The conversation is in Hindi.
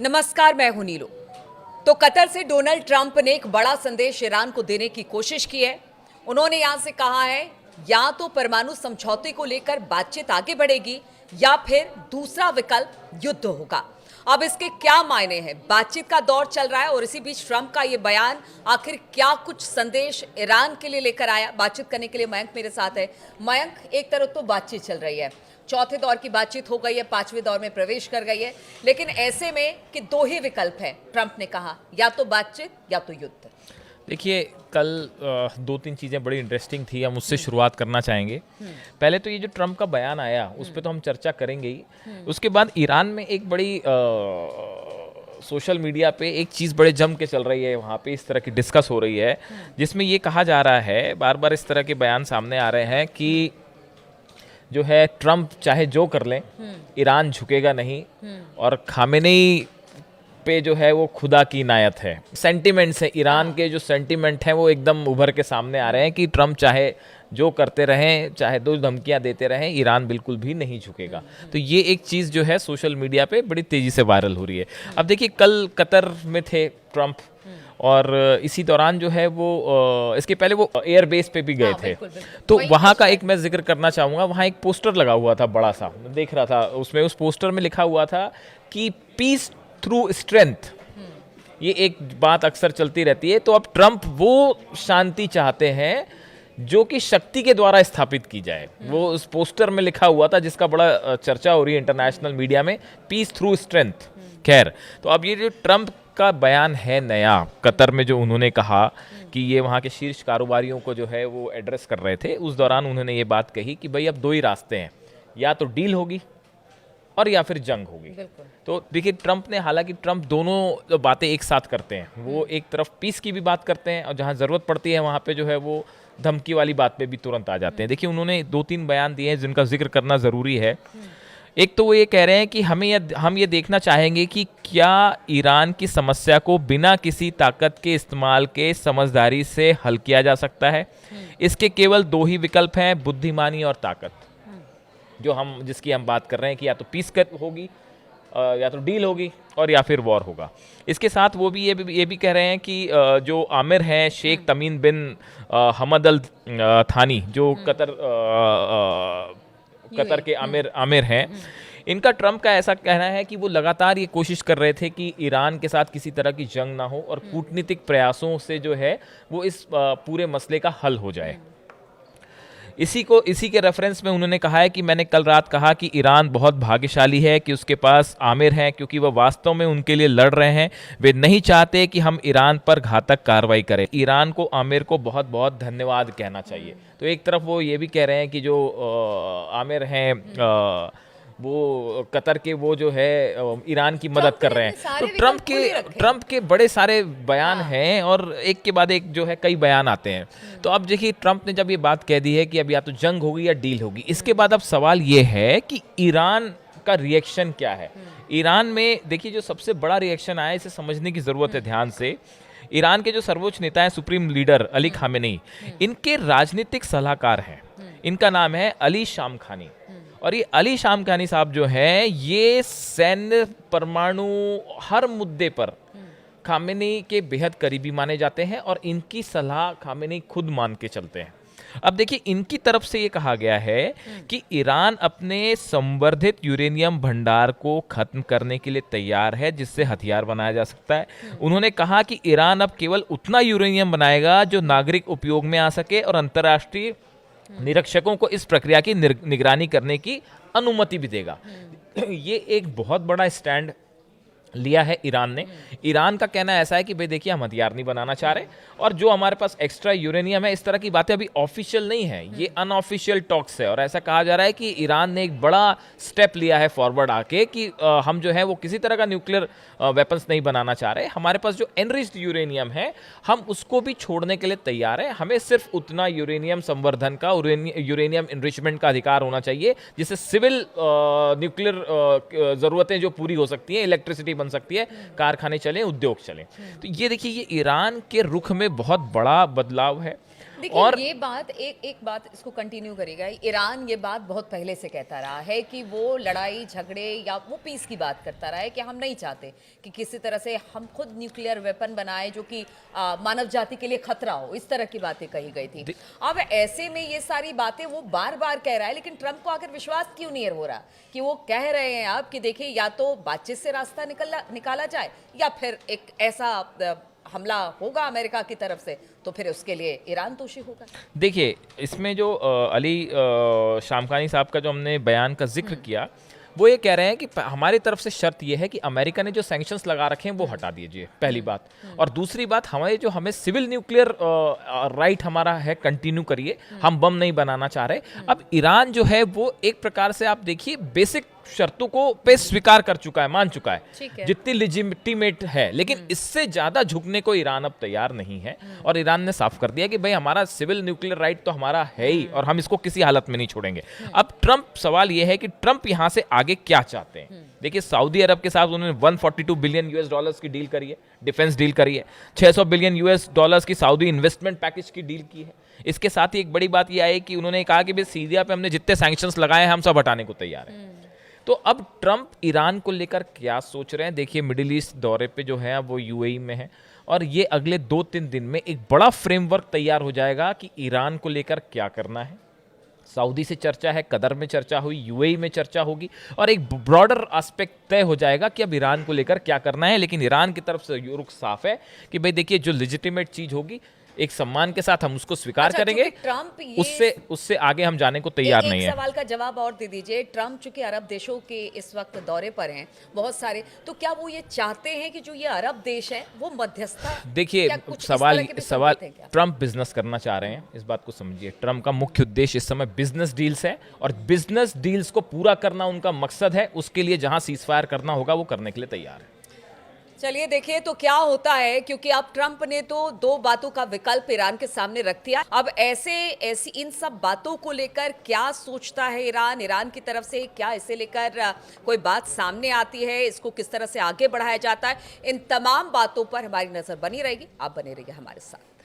नमस्कार, मैं हूं नीलू। तो कतर से डोनाल्ड ट्रंप ने एक बड़ा संदेश ईरान को देने की कोशिश की है। उन्होंने यहां से कहा है या तो परमाणु समझौते को लेकर बातचीत आगे बढ़ेगी या फिर दूसरा विकल्प युद्ध होगा। अब इसके क्या मायने हैं? बातचीत का दौर चल रहा है और इसी बीच ट्रंप का ये बयान आखिर क्या कुछ संदेश ईरान के लिए लेकर आया? बातचीत करने के लिए मयंक मेरे साथ है। मयंक, एक तरफ तो बातचीत चल रही है, चौथे दौर की बातचीत हो गई है, पांचवें दौर में प्रवेश कर गई है, लेकिन ऐसे में कि दो ही विकल्प हैं, ट्रंप ने कहा या तो बातचीत या तो युद्ध। देखिए, कल दो तीन चीज़ें बड़ी इंटरेस्टिंग थी, हम उससे शुरुआत करना चाहेंगे। पहले तो ये जो ट्रंप का बयान आया उस पर तो हम चर्चा करेंगे ही। उसके बाद ईरान में एक बड़ी सोशल मीडिया पे एक चीज़ बड़े जम के चल रही है, वहाँ पे इस तरह की डिस्कस हो रही है जिसमें ये कहा जा रहा है, बार बार इस तरह के बयान सामने आ रहे हैं कि जो है ट्रंप चाहे जो कर लें ईरान झुकेगा नहीं, और खामेनेई पे जो है वो खुदा की इनायत है। सेंटिमेंट्स हैं, ईरान के जो सेंटिमेंट हैं वो एकदम उभर के सामने आ रहे हैं कि ट्रंप चाहे जो करते रहें, चाहे दो धमकियां देते रहें, ईरान बिल्कुल भी नहीं झुकेगा। तो ये एक चीज़ जो है सोशल मीडिया पे बड़ी तेज़ी से वायरल हो रही है। अब देखिए, कल कतर में थे ट्रंप, और इसी दौरान जो है वो इसके पहले वो एयर बेस पे भी गए थे। तो वहाँ का एक मैं जिक्र करना चाहूँगा, वहाँ एक पोस्टर लगा हुआ था बड़ा सा, मैं देख रहा था, उसमें उस पोस्टर में लिखा हुआ था कि पीस थ्रू स्ट्रेंथ। ये एक बात अक्सर चलती रहती है। तो अब ट्रंप वो शांति चाहते हैं जो कि शक्ति के द्वारा स्थापित की जाए। वो उस पोस्टर में लिखा हुआ था जिसका बड़ा चर्चा हो रही है इंटरनेशनल मीडिया में, पीस थ्रू स्ट्रेंथ। खैर, तो अब ये जो ट्रंप का बयान है नया, कतर में जो उन्होंने कहा कि ये वहाँ के शीर्ष कारोबारियों को जो है वो एड्रेस कर रहे थे, उस दौरान उन्होंने ये बात कही कि भाई अब दो ही रास्ते हैं, या तो डील होगी और या फिर जंग होगी। तो देखिए, ट्रंप ने, हालांकि ट्रंप दोनों बातें एक साथ करते हैं, वो एक तरफ पीस की भी बात करते हैं और जहां ज़रूरत पड़ती है वहां पे जो है वो धमकी वाली बात पे भी तुरंत आ जाते हैं। देखिए, उन्होंने दो तीन बयान दिए हैं जिनका जिक्र करना ज़रूरी है। एक तो वो ये कह रहे हैं कि हम ये देखना चाहेंगे कि क्या ईरान की समस्या को बिना किसी ताकत के इस्तेमाल के समझदारी से हल किया जा सकता है। इसके केवल दो ही विकल्प हैं, बुद्धिमानी और ताकत, जिसकी हम बात कर रहे हैं कि या तो पीस होगी, या तो डील होगी, और या फिर वॉर होगा। इसके साथ वो भी ये भी कह रहे हैं कि जो आमिर हैं शेख तमीम बिन हमद अल थानी, जो कतर के आमिर हैं, इनका ट्रंप का ऐसा कहना है कि वो लगातार ये कोशिश कर रहे थे कि ईरान के साथ किसी तरह की जंग ना हो और कूटनीतिक प्रयासों से जो है वो इस पूरे मसले का हल हो जाए। इसी के रेफरेंस में उन्होंने कहा है कि मैंने कल रात कहा कि ईरान बहुत भाग्यशाली है कि उसके पास आमिर हैं, क्योंकि वह वास्तव में उनके लिए लड़ रहे हैं। वे नहीं चाहते कि हम ईरान पर घातक कार्रवाई करें। ईरान को, आमिर को बहुत बहुत धन्यवाद कहना चाहिए। तो एक तरफ वो ये भी कह रहे हैं कि जो आमिर हैं वो कतर के, वो जो है ईरान की मदद कर रहे हैं। तो ट्रंप के बड़े सारे बयान हैं और एक के बाद एक जो है कई बयान आते हैं। तो अब देखिए, ट्रंप ने जब ये बात कह दी है कि अब या तो जंग होगी या डील होगी, इसके बाद अब सवाल ये है कि ईरान का रिएक्शन क्या है। ईरान में देखिए, जो सबसे बड़ा रिएक्शन आया, इसे समझने की जरूरत है ध्यान से। ईरान के जो सर्वोच्च नेता हैं, सुप्रीम लीडर अली खामेनेई, इनके राजनीतिक सलाहकार हैं, इनका नाम है अली शामखानी। और ये अली शामखानी साहब जो हैं, ये सैन्य, परमाणु, हर मुद्दे पर खामेनेई के बेहद करीबी माने जाते हैं और इनकी सलाह खामेनेई खुद मान के चलते हैं। अब देखिए, इनकी तरफ से ये कहा गया है कि ईरान अपने संवर्धित यूरेनियम भंडार को खत्म करने के लिए तैयार है जिससे हथियार बनाया जा सकता है। उन्होंने कहा कि ईरान अब केवल उतना यूरेनियम बनाएगा जो नागरिक उपयोग में आ सके और अंतर्राष्ट्रीय निरीक्षकों को इस प्रक्रिया की निगरानी करने की अनुमति भी देगा। ये एक बहुत बड़ा स्टैंड लिया है ईरान ने। ईरान का कहना ऐसा है कि भाई देखिए, हम हथियार नहीं बनाना चाह रहे, और जो हमारे पास एक्स्ट्रा यूरेनियम है, इस तरह की बातें अभी ऑफिशियल नहीं है, ये अनऑफिशियल टॉक्स है। और ऐसा कहा जा रहा है कि ईरान ने एक बड़ा स्टेप लिया है फॉरवर्ड आके कि हम जो है वो किसी तरह का न्यूक्लियर वेपन्स नहीं बनाना चाह रहे। हमारे पास जो एनरिच्ड यूरेनियम है, हम उसको भी छोड़ने के लिए तैयार है। हमें सिर्फ उतना यूरेनियम संवर्धन का, यूरेनियम इनरिचमेंट का अधिकार होना चाहिए जिससे सिविल न्यूक्लियर ज़रूरतें जो पूरी हो सकती हैं, इलेक्ट्रिसिटी बन सकती है, कारखाने चलें, उद्योग चलें। तो ये देखिए, ये ईरान के रुख में बहुत बड़ा बदलाव है। देखिए और ये बात एक बात इसको कंटिन्यू करेगा। ईरान ये बात बहुत पहले से कहता रहा है कि वो लड़ाई झगड़े या वो पीस की बात करता रहा है कि हम नहीं चाहते कि किसी तरह से हम खुद न्यूक्लियर वेपन बनाए जो कि मानव जाति के लिए खतरा हो, इस तरह की बातें कही गई थी। अब ऐसे में ये सारी बातें वो बार बार कह रहा है, लेकिन ट्रंप को आखिर विश्वास क्यों नहीं हो रहा कि वो कह रहे हैं अब कि देखिए या तो बातचीत से रास्ता निकाला जाए या फिर एक ऐसा हमला होगा अमेरिका की तरफ से तो फिर उसके लिए ईरान दोषी होगा। देखिए इसमें जो अली शामखानी साहब का जो हमने बयान का जिक्र किया, वो ये कह रहे हैं कि हमारी तरफ से शर्त ये है कि अमेरिका ने जो सैंक्शंस लगा रखे हैं वो हटा दीजिए, पहली बात। और दूसरी बात, हमें सिविल न्यूक्लियर राइट हमारा है, कंटिन्यू करिए, हम बम नहीं बनाना चाह रहे। अब ईरान जो है वो एक प्रकार से आप देखिए बेसिक शर्तों को पे स्वीकार कर चुका है, मान चुका है जितनी लेजिटिमेट है, लेकिन इससे ज्यादा झुकने को ईरान अब तैयार नहीं है। और ईरान ने साफ कर दिया कि भाई हमारा सिविल न्यूक्लियर राइट तो हमारा है ही और हम इसको किसी हालत में नहीं छोड़ेंगे। अब ट्रंप, सवाल यह है कि ट्रंप यहां से आगे क्या चाहते हैं। देखिए सऊदी अरब के साथ उन्होंने 142 बिलियन यूएस डॉलर्स की डील करी है, डिफेंस डील करी है, 600 बिलियन यूएस डॉलर्स की सऊदी इन्वेस्टमेंट पैकेज की डील की है। इसके साथ ही एक बड़ी बात यह आई कि उन्होंने कहा कि भाई सीरिया पे हमने जितने सैंक्शंस लगाए हैं हम सब हटाने को तैयार हैं। तो अब ट्रंप ईरान को लेकर क्या सोच रहे हैं? देखिए मिडिल ईस्ट दौरे पे जो है वो यूएई में है और ये अगले 2-3 दिन में एक बड़ा फ्रेमवर्क तैयार हो जाएगा कि ईरान को लेकर क्या करना है। सऊदी से चर्चा है, कतर में चर्चा हुई, यूएई में चर्चा होगी और एक ब्रॉडर एस्पेक्ट तय हो जाएगा कि अब ईरान को लेकर क्या करना है। लेकिन ईरान की तरफ से रुख साफ है कि भाई देखिए जो लेजिटिमेट चीज होगी एक सम्मान के साथ हम उसको स्वीकार करेंगे, ट्रंप उससे आगे हम जाने को तैयार नहीं है। एक सवाल का जवाब और दे दीजिए। ट्रंप चूंकि अरब देशों के इस वक्त दौरे पर हैं बहुत सारे, तो क्या वो ये चाहते हैं कि जो ये अरब देश है वो मध्यस्थता? देखिए सवाल ट्रंप बिजनेस करना चाह रहे हैं, इस बात को समझिए। ट्रंप का मुख्य उद्देश्य इस समय बिजनेस डील्स है और बिजनेस डील्स को पूरा करना उनका मकसद है। उसके लिए जहां सीज फायर करना होगा वो करने के लिए तैयार है। चलिए देखिए तो क्या होता है, क्योंकि अब ट्रंप ने तो 2 बातों का विकल्प ईरान के सामने रख दिया। अब ऐसी इन सब बातों को लेकर क्या सोचता है ईरान की तरफ से, क्या इसे लेकर कोई बात सामने आती है, इसको किस तरह से आगे बढ़ाया जाता है, इन तमाम बातों पर हमारी नजर बनी रहेगी। आप बने रहिए हमारे साथ।